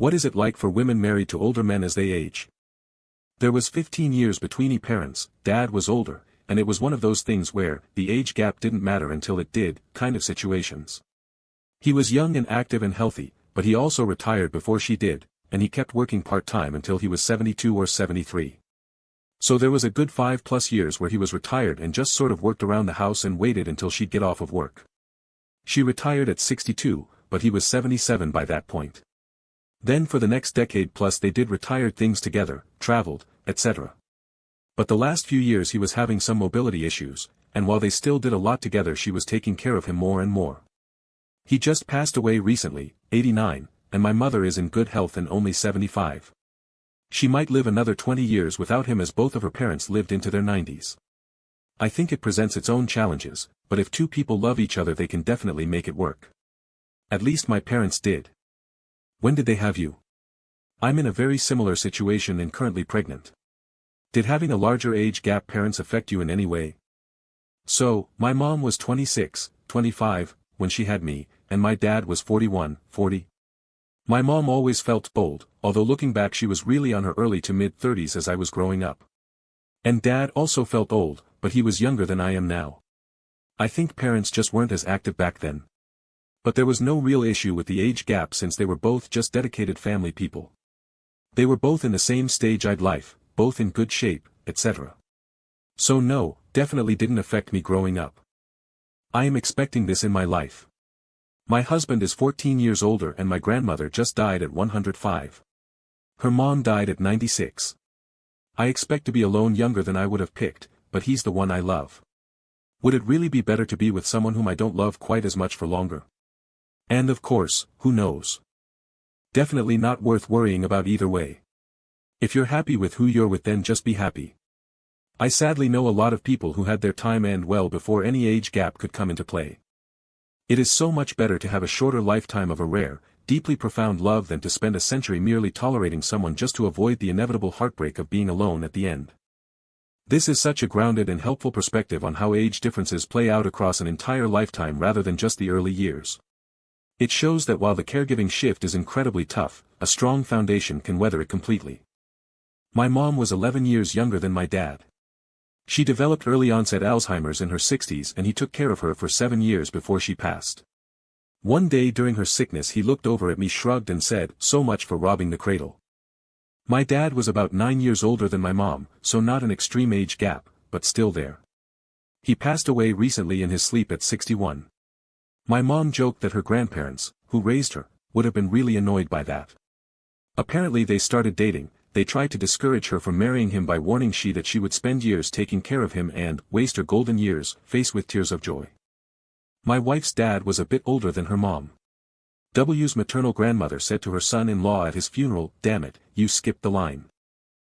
What is it like for women married to older men as they age? There was 15 years between parents. Dad was older, and it was one of those things where the age gap didn't matter until it did, kind of situations. He was young and active and healthy, but he also retired before she did, and he kept working part-time until he was 72 or 73. So there was a good 5+ years where he was retired and just sort of worked around the house and waited until she'd get off of work. She retired at 62, but he was 77 by that point. Then for the next decade plus they did retired things together, traveled, etc. But the last few years he was having some mobility issues, and while they still did a lot together she was taking care of him more and more. He just passed away recently, 89, and my mother is in good health and only 75. She might live another 20 years without him as both of her parents lived into their 90s. I think it presents its own challenges, but if two people love each other they can definitely make it work. At least my parents did. When did they have you? I'm in a very similar situation and currently pregnant. Did having a larger age gap parents affect you in any way? So, my mom was 26, 25, when she had me, and my dad was 41, 40. My mom always felt old, although looking back she was really on her early to mid-30s as I was growing up. And dad also felt old, but he was younger than I am now. I think parents just weren't as active back then. But there was no real issue with the age gap since they were both just dedicated family people. They were both in the same stage of life, both in good shape, etc. So no, definitely didn't affect me growing up. I am expecting this in my life. My husband is 14 years older and my grandmother just died at 105. Her mom died at 96. I expect to be alone younger than I would have picked, but he's the one I love. Would it really be better to be with someone whom I don't love quite as much for longer? And of course, who knows? Definitely not worth worrying about either way. If you're happy with who you're with then just be happy. I sadly know a lot of people who had their time end well before any age gap could come into play. It is so much better to have a shorter lifetime of a rare, deeply profound love than to spend a century merely tolerating someone just to avoid the inevitable heartbreak of being alone at the end. This is such a grounded and helpful perspective on how age differences play out across an entire lifetime rather than just the early years. It shows that while the caregiving shift is incredibly tough, a strong foundation can weather it completely. My mom was 11 years younger than my dad. She developed early-onset Alzheimer's in her 60s and he took care of her for 7 years before she passed. One day during her sickness he looked over at me, shrugged and said, "So much for robbing the cradle." My dad was about 9 years older than my mom, so not an extreme age gap, but still there. He passed away recently in his sleep at 61. My mom joked that her grandparents, who raised her, would have been really annoyed by that. Apparently they started dating. They tried to discourage her from marrying him by warning that she would spend years taking care of him and waste her golden years, faced with tears of joy. My wife's dad was a bit older than her mom. W's maternal grandmother said to her son-in-law at his funeral, "Damn it, you skipped the line."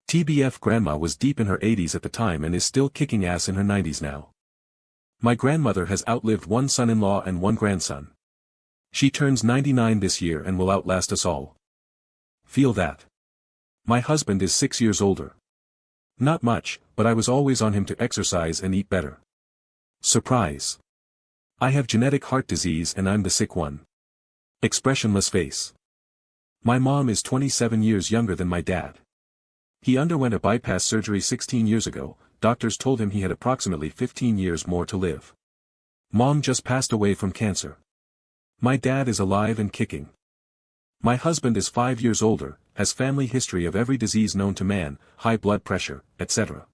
TBF grandma was deep in her 80s at the time and is still kicking ass in her 90s now. My grandmother has outlived one son-in-law and one grandson. She turns 99 this year and will outlast us all. Feel that. My husband is 6 years older. Not much, but I was always on him to exercise and eat better. Surprise. I have genetic heart disease and I'm the sick one. Expressionless face. My mom is 27 years younger than my dad. He underwent a bypass surgery 16 years ago. Doctors told him he had approximately 15 years more to live. Mom just passed away from cancer. My dad is alive and kicking. My husband is 5 years older, has family history of every disease known to man, high blood pressure, etc.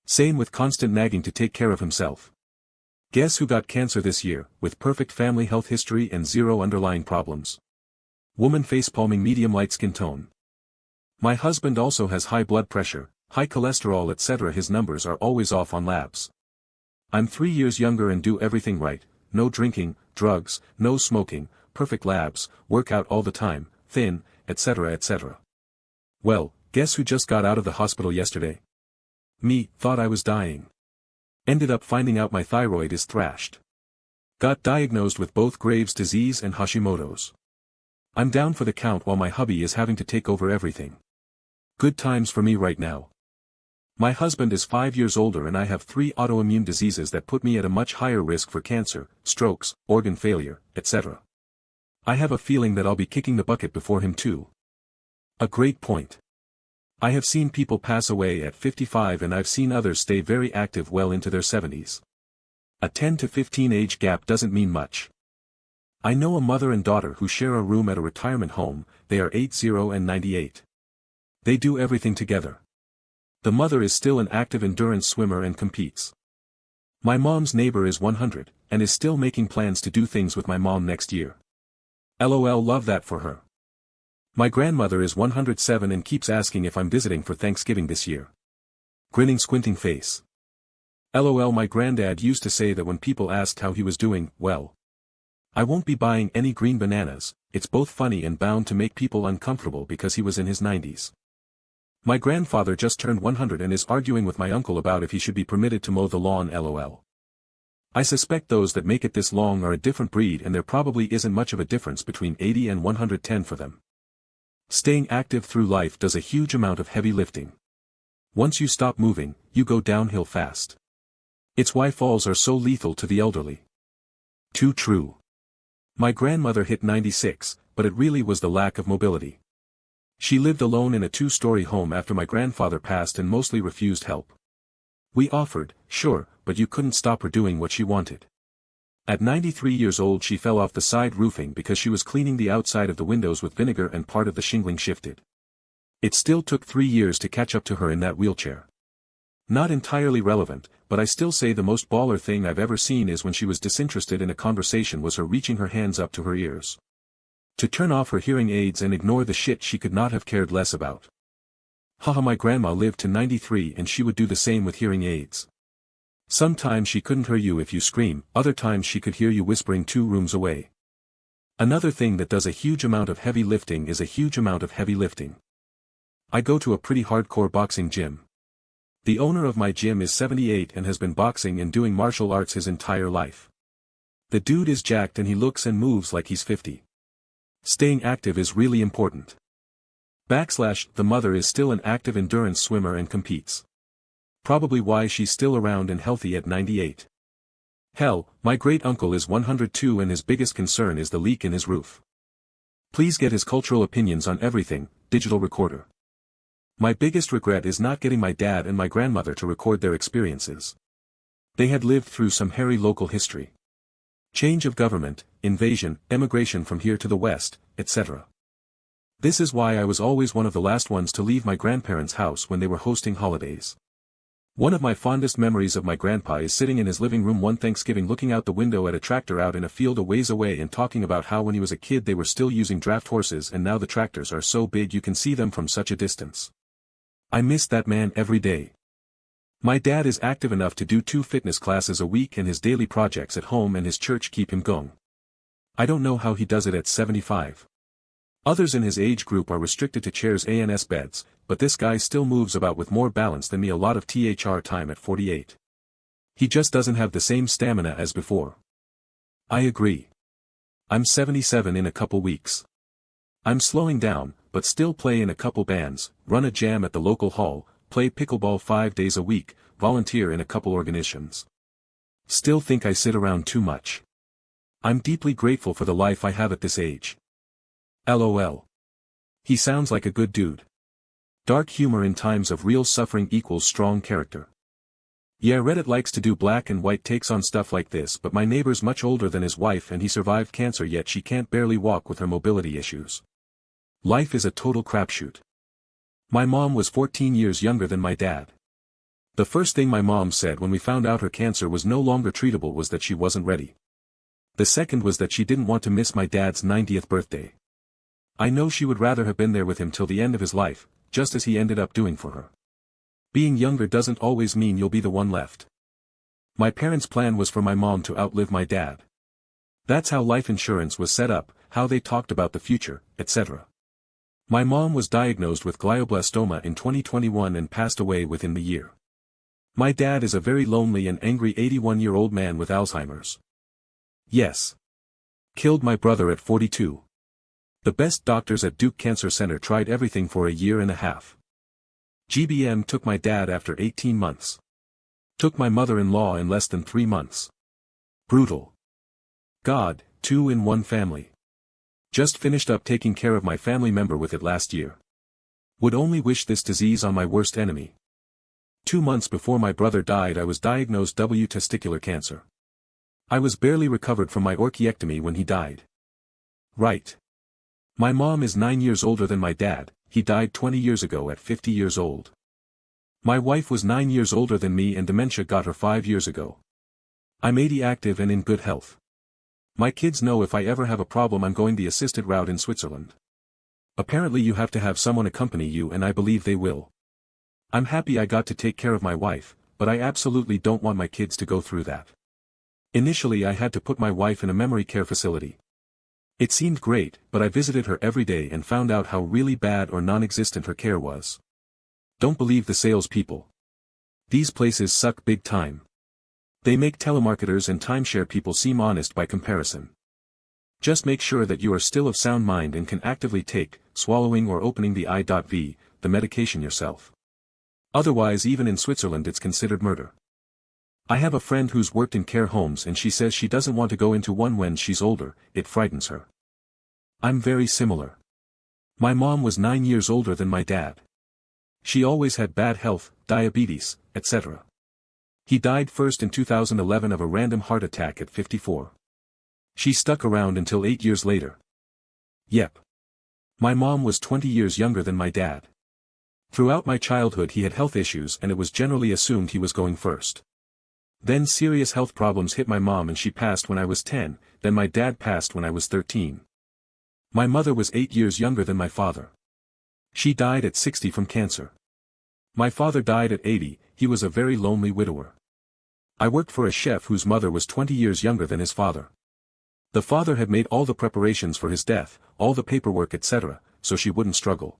Same with constant nagging to take care of himself. Guess who got cancer this year, with perfect family health history and zero underlying problems? Woman facepalming, medium light skin tone. My husband also has high blood pressure, high cholesterol, etc. His numbers are always off on labs. I'm 3 years younger and do everything right, no drinking, drugs, no smoking, perfect labs, work out all the time, thin, etc. etc. Well, guess who just got out of the hospital yesterday? Me, thought I was dying. Ended up finding out my thyroid is thrashed. Got diagnosed with both Graves' disease and Hashimoto's. I'm down for the count while my hubby is having to take over everything. Good times for me right now. My husband is 5 years older and I have 3 autoimmune diseases that put me at a much higher risk for cancer, strokes, organ failure, etc. I have a feeling that I'll be kicking the bucket before him too. A great point. I have seen people pass away at 55 and I've seen others stay very active well into their 70s. A 10 to 15 age gap doesn't mean much. I know a mother and daughter who share a room at a retirement home. They are 80 and 98. They do everything together. The mother is still an active endurance swimmer and competes. My mom's neighbor is 100, and is still making plans to do things with my mom next year. LOL, love that for her. My grandmother is 107 and keeps asking if I'm visiting for Thanksgiving this year. Grinning, squinting face. LOL, my granddad used to say that when people asked how he was doing, well, I won't be buying any green bananas. It's both funny and bound to make people uncomfortable because he was in his 90s. My grandfather just turned 100 and is arguing with my uncle about if he should be permitted to mow the lawn. LOL. I suspect those that make it this long are a different breed and there probably isn't much of a difference between 80 and 110 for them. Staying active through life does a huge amount of heavy lifting. Once you stop moving, you go downhill fast. It's why falls are so lethal to the elderly. Too true. My grandmother hit 96, but it really was the lack of mobility. She lived alone in a 2-story home after my grandfather passed and mostly refused help. We offered, sure, but you couldn't stop her doing what she wanted. At 93 years old she fell off the side roofing because she was cleaning the outside of the windows with vinegar and part of the shingling shifted. It still took 3 years to catch up to her in that wheelchair. Not entirely relevant, but I still say the most baller thing I've ever seen is when she was disinterested in a conversation was her reaching her hands up to her ears. To turn off her hearing aids and ignore the shit she could not have cared less about. Haha, my grandma lived to 93 and she would do the same with hearing aids. Sometimes she couldn't hear you if you scream, other times she could hear you whispering 2 rooms away. Another thing that does a huge amount of heavy lifting is a huge amount of heavy lifting. I go to a pretty hardcore boxing gym. The owner of my gym is 78 and has been boxing and doing martial arts his entire life. The dude is jacked and he looks and moves like he's 50. Staying active is really important. The mother is still an active endurance swimmer and competes. Probably why she's still around and healthy at 98. Hell, my great uncle is 102 and his biggest concern is the leak in his roof. Please get his cultural opinions on everything. Digital recorder. My biggest regret is not getting my dad and my grandmother to record their experiences. They had lived through some hairy local history. Change of government, invasion, emigration from here to the west, etc. This is why I was always one of the last ones to leave my grandparents' house when they were hosting holidays. One of my fondest memories of my grandpa is sitting in his living room one Thanksgiving looking out the window at a tractor out in a field a ways away and talking about how when he was a kid they were still using draft horses and now the tractors are so big you can see them from such a distance. I miss that man every day. My dad is active enough to do 2 fitness classes a week and his daily projects at home and his church keep him going. I don't know how he does it at 75. Others in his age group are restricted to chairs and beds, but this guy still moves about with more balance than me a lot of time at 48. He just doesn't have the same stamina as before. I agree. I'm 77 in a couple weeks. I'm slowing down, but still play in a couple bands, run a jam at the local hall, play pickleball 5 days a week, volunteer in a couple organizations. Still think I sit around too much. I'm deeply grateful for the life I have at this age. LOL. He sounds like a good dude. Dark humor in times of real suffering equals strong character. Yeah, Reddit likes to do black and white takes on stuff like this, but my neighbor's much older than his wife and he survived cancer yet she can't barely walk with her mobility issues. Life is a total crapshoot. My mom was 14 years younger than my dad. The first thing my mom said when we found out her cancer was no longer treatable was that she wasn't ready. The second was that she didn't want to miss my dad's 90th birthday. I know she would rather have been there with him till the end of his life, just as he ended up doing for her. Being younger doesn't always mean you'll be the one left. My parents' plan was for my mom to outlive my dad. That's how life insurance was set up, how they talked about the future, etc. My mom was diagnosed with glioblastoma in 2021 and passed away within the year. My dad is a very lonely and angry 81-year-old man with Alzheimer's. Yes. Killed my brother at 42. The best doctors at Duke Cancer Center tried everything for a year and a half. GBM took my dad after 18 months. Took my mother-in-law in less than 3 months. Brutal. God, 2 in 1 family. Just finished up taking care of my family member with it last year. Would only wish this disease on my worst enemy. 2 months before my brother died I was diagnosed with testicular cancer. I was barely recovered from my orchiectomy when he died. Right. My mom is 9 years older than my dad, he died 20 years ago at 50 years old. My wife was 9 years older than me and dementia got her 5 years ago. I'm 80 active and in good health. My kids know if I ever have a problem I'm going the assisted route in Switzerland. Apparently you have to have someone accompany you and I believe they will. I'm happy I got to take care of my wife, but I absolutely don't want my kids to go through that. Initially I had to put my wife in a memory care facility. It seemed great, but I visited her every day and found out how really bad or non-existent her care was. Don't believe the salespeople. These places suck big time. They make telemarketers and timeshare people seem honest by comparison. Just make sure that you are still of sound mind and can actively take, swallowing or opening the IV, the medication yourself. Otherwise even in Switzerland it's considered murder. I have a friend who's worked in care homes and she says she doesn't want to go into one when she's older, it frightens her. I'm very similar. My mom was 9 years older than my dad. She always had bad health, diabetes, etc. He died first in 2011 of a random heart attack at 54. She stuck around until 8 years later. Yep. My mom was 20 years younger than my dad. Throughout my childhood he had health issues and it was generally assumed he was going first. Then serious health problems hit my mom and she passed when I was 10, then my dad passed when I was 13. My mother was 8 years younger than my father. She died at 60 from cancer. My father died at 80, he was a very lonely widower. I worked for a chef whose mother was 20 years younger than his father. The father had made all the preparations for his death, all the paperwork etc., so she wouldn't struggle.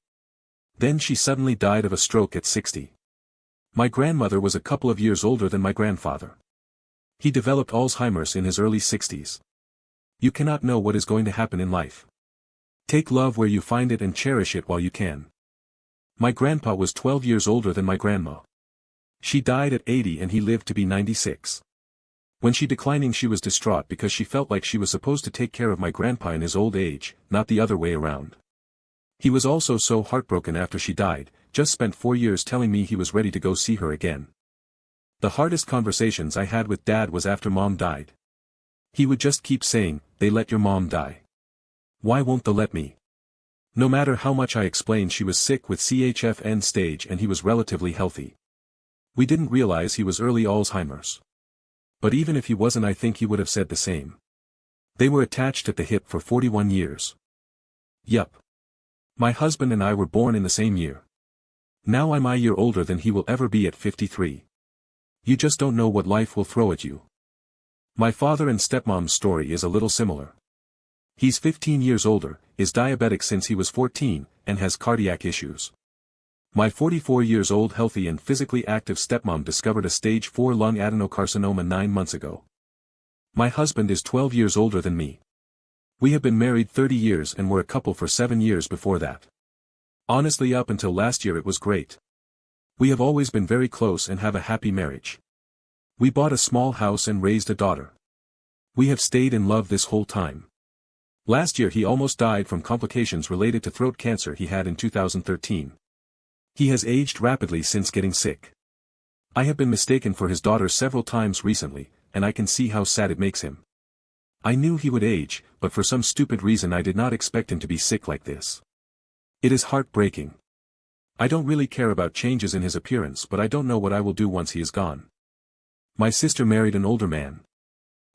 Then she suddenly died of a stroke at 60. My grandmother was a couple of years older than my grandfather. He developed Alzheimer's in his early 60s. You cannot know what is going to happen in life. Take love where you find it and cherish it while you can. My grandpa was 12 years older than my grandma. She died at 80 and he lived to be 96. When she declining she was distraught because she felt like she was supposed to take care of my grandpa in his old age, not the other way around. He was also so heartbroken after she died, just spent 4 years telling me he was ready to go see her again. The hardest conversations I had with Dad was after Mom died. He would just keep saying, "They let your mom die. Why won't they let me?" No matter how much I explained she was sick with CHF end stage and he was relatively healthy. We didn't realize he was early Alzheimer's. But even if he wasn't I think he would have said the same. They were attached at the hip for 41 years. Yup. My husband and I were born in the same year. Now I'm a year older than he will ever be at 53. You just don't know what life will throw at you. My father and stepmom's story is a little similar. He's 15 years older, is diabetic since he was 14, and has cardiac issues. My 44 years old healthy and physically active stepmom discovered a stage 4 lung adenocarcinoma 9 months ago. My husband is 12 years older than me. We have been married 30 years and were a couple for 7 years before that. Honestly up until last year it was great. We have always been very close and have a happy marriage. We bought a small house and raised a daughter. We have stayed in love this whole time. Last year he almost died from complications related to throat cancer he had in 2013. He has aged rapidly since getting sick. I have been mistaken for his daughter several times recently, and I can see how sad it makes him. I knew he would age, but for some stupid reason I did not expect him to be sick like this. It is heartbreaking. I don't really care about changes in his appearance but I don't know what I will do once he is gone. My sister married an older man.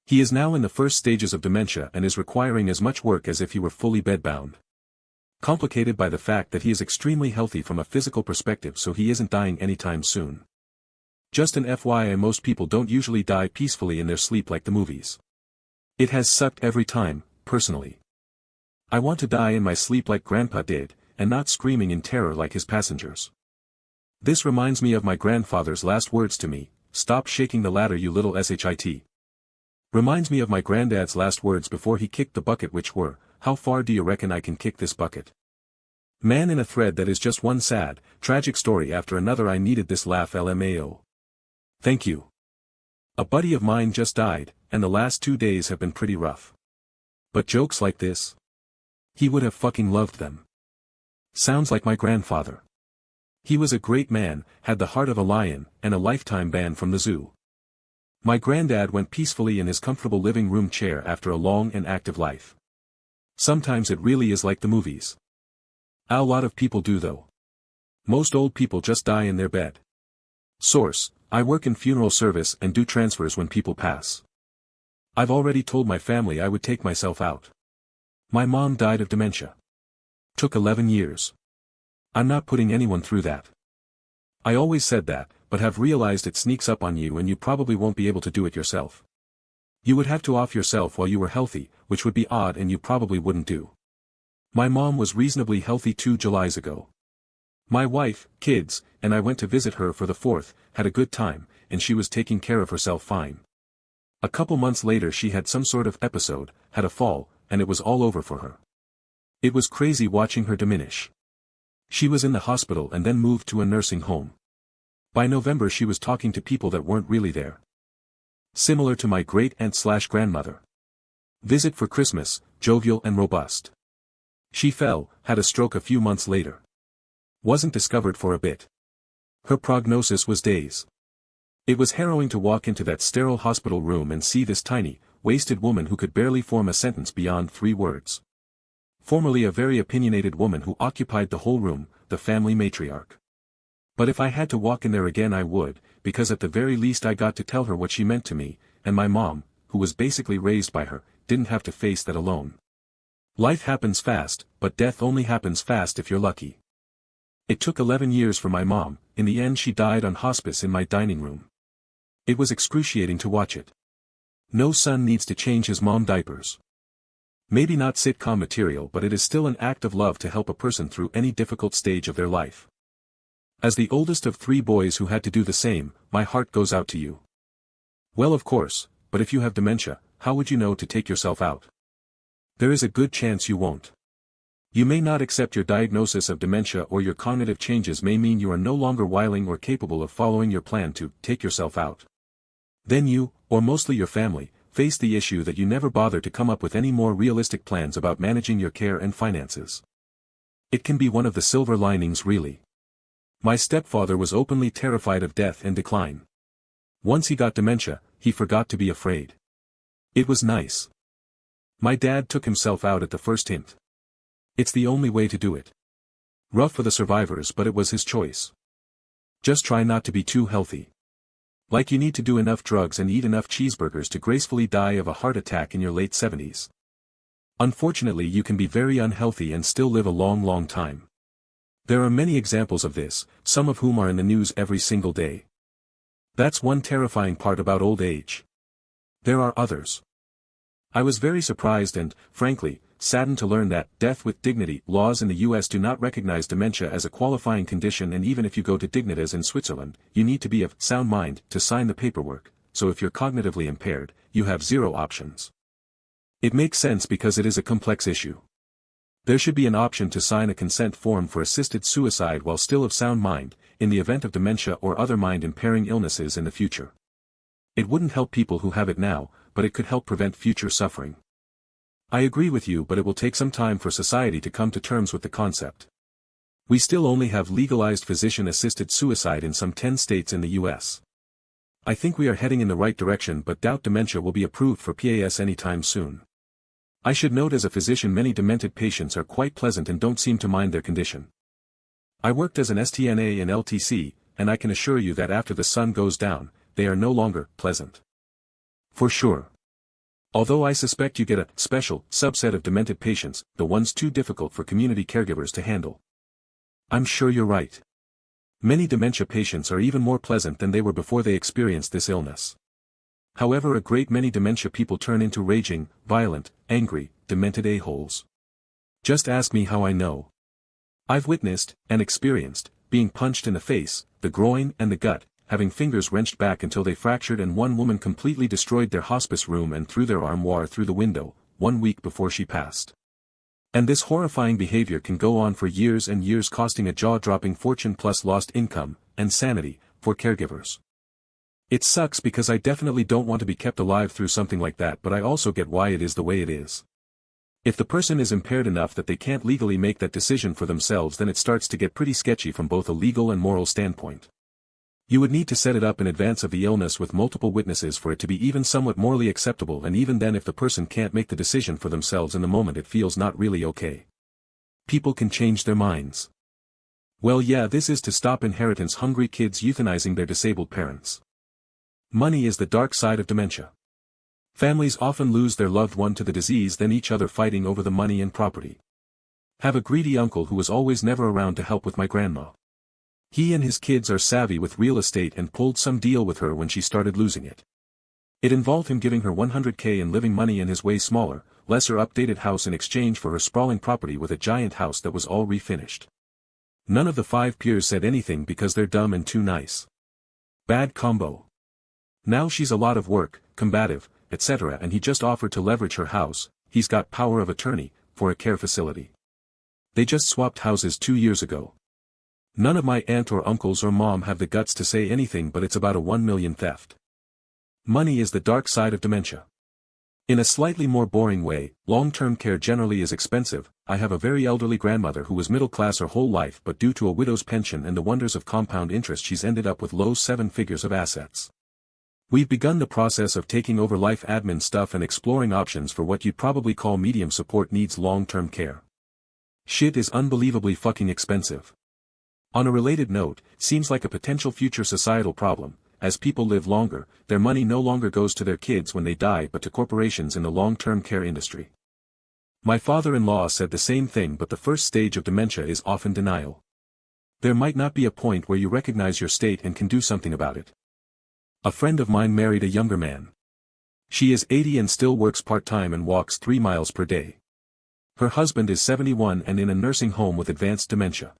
He is now in the first stages of dementia and is requiring as much work as if he were fully bedbound. Complicated by the fact that he is extremely healthy from a physical perspective so he isn't dying anytime soon. Just an FYI most people don't usually die peacefully in their sleep like the movies. It has sucked every time, personally. I want to die in my sleep like Grandpa did, and not screaming in terror like his passengers. This reminds me of my grandfather's last words to me, "Stop shaking the ladder you little shit." Reminds me of my granddad's last words before he kicked the bucket which were, "How far do you reckon I can kick this bucket?" Man in a thread that is just one sad, tragic story after another. I needed this laugh LMAO. Thank you. A buddy of mine just died, and the last 2 days have been pretty rough. But jokes like this? He would have fucking loved them. Sounds like my grandfather. He was a great man, had the heart of a lion, and a lifetime ban from the zoo. My granddad went peacefully in his comfortable living room chair after a long and active life. Sometimes it really is like the movies. A lot of people do though. Most old people just die in their bed. Source: I work in funeral service and do transfers when people pass. I've already told my family I would take myself out. My mom died of dementia. Took 11 years. I'm not putting anyone through that. I always said that, but have realized it sneaks up on you and you probably won't be able to do it yourself. You would have to off yourself while you were healthy, which would be odd and you probably wouldn't do. My mom was reasonably healthy 2 Julys ago. My wife, kids, and I went to visit her for the 4th, had a good time, and she was taking care of herself fine. A couple months later she had some sort of episode, had a fall, and it was all over for her. It was crazy watching her diminish. She was in the hospital and then moved to a nursing home. By November she was talking to people that weren't really there. Similar to my great-aunt/grandmother. Visit for Christmas, jovial and robust. She fell, had a stroke a few months later. Wasn't discovered for a bit. Her prognosis was days. It was harrowing to walk into that sterile hospital room and see this tiny, wasted woman who could barely form a sentence beyond 3 words. Formerly a very opinionated woman who occupied the whole room, the family matriarch. But if I had to walk in there again I would, because at the very least I got to tell her what she meant to me, and my mom, who was basically raised by her, didn't have to face that alone. Life happens fast, but death only happens fast if you're lucky. It took 11 years for my mom, in the end she died on hospice in my dining room. It was excruciating to watch it. No son needs to change his mom diapers. Maybe not sitcom material, but it is still an act of love to help a person through any difficult stage of their life. As the oldest of 3 boys who had to do the same, my heart goes out to you. Well, of course, but if you have dementia, how would you know to take yourself out? There is a good chance you won't. You may not accept your diagnosis of dementia, or your cognitive changes may mean you are no longer willing or capable of following your plan to take yourself out. Then you, or mostly your family, face the issue that you never bother to come up with any more realistic plans about managing your care and finances. It can be one of the silver linings, really. My stepfather was openly terrified of death and decline. Once he got dementia, he forgot to be afraid. It was nice. My dad took himself out at the first hint. It's the only way to do it. Rough for the survivors, but it was his choice. Just try not to be too healthy. Like you need to do enough drugs and eat enough cheeseburgers to gracefully die of a heart attack in your late 70s. Unfortunately, you can be very unhealthy and still live a long time. There are many examples of this, some of whom are in the news every single day. That's one terrifying part about old age. There are others. I was very surprised and, frankly, saddened to learn that death with dignity laws in the US do not recognize dementia as a qualifying condition, and even if you go to Dignitas in Switzerland, you need to be of sound mind to sign the paperwork, so if you're cognitively impaired, you have 0 options. It makes sense because it is a complex issue. There should be an option to sign a consent form for assisted suicide while still of sound mind, in the event of dementia or other mind-impairing illnesses in the future. It wouldn't help people who have it now, but it could help prevent future suffering. I agree with you, but it will take some time for society to come to terms with the concept. We still only have legalized physician-assisted suicide in some 10 states in the US. I think we are heading in the right direction, but doubt dementia will be approved for PAS anytime soon. I should note as a physician, many demented patients are quite pleasant and don't seem to mind their condition. I worked as an STNA in LTC, and I can assure you that after the sun goes down, they are no longer pleasant. For sure. Although I suspect you get a special subset of demented patients, the ones too difficult for community caregivers to handle. I'm sure you're right. Many dementia patients are even more pleasant than they were before they experienced this illness. However, a great many dementia people turn into raging, violent, angry, demented a-holes. Just ask me how I know. I've witnessed, and experienced, being punched in the face, the groin and the gut, having fingers wrenched back until they fractured, and one woman completely destroyed their hospice room and threw their armoire through the window, 1 week before she passed. And this horrifying behavior can go on for years and years, costing a jaw-dropping fortune plus lost income, and sanity, for caregivers. It sucks because I definitely don't want to be kept alive through something like that, but I also get why it is the way it is. If the person is impaired enough that they can't legally make that decision for themselves, then it starts to get pretty sketchy from both a legal and moral standpoint. You would need to set it up in advance of the illness with multiple witnesses for it to be even somewhat morally acceptable, and even then if the person can't make the decision for themselves in the moment, it feels not really okay. People can change their minds. Well, yeah, this is to stop inheritance-hungry kids euthanizing their disabled parents. Money is the dark side of dementia. Families often lose their loved one to the disease, then each other fighting over the money and property. Have a greedy uncle who was always never around to help with my grandma. He and his kids are savvy with real estate and pulled some deal with her when she started losing it. It involved him giving her $100K in living money and his way smaller, lesser updated house in exchange for her sprawling property with a giant house that was all refinished. None of the 5 peers said anything because they're dumb and too nice. Bad combo. Now she's a lot of work, combative, etc., and he just offered to leverage her house, he's got power of attorney, for a care facility. They just swapped houses 2 years ago. None of my aunt or uncles or mom have the guts to say anything, but it's about a $1 million theft. Money is the dark side of dementia. In a slightly more boring way, long-term care generally is expensive. I have a very elderly grandmother who was middle class her whole life, but due to a widow's pension and the wonders of compound interest she's ended up with low 7 figures of assets. We've begun the process of taking over life admin stuff and exploring options for what you'd probably call medium support needs long-term care. Shit is unbelievably fucking expensive. On a related note, seems like a potential future societal problem. As people live longer, their money no longer goes to their kids when they die but to corporations in the long-term care industry. My father-in-law said the same thing, but the first stage of dementia is often denial. There might not be a point where you recognize your state and can do something about it. A friend of mine married a younger man. She is 80 and still works part-time and walks 3 miles per day. Her husband is 71 and in a nursing home with advanced dementia.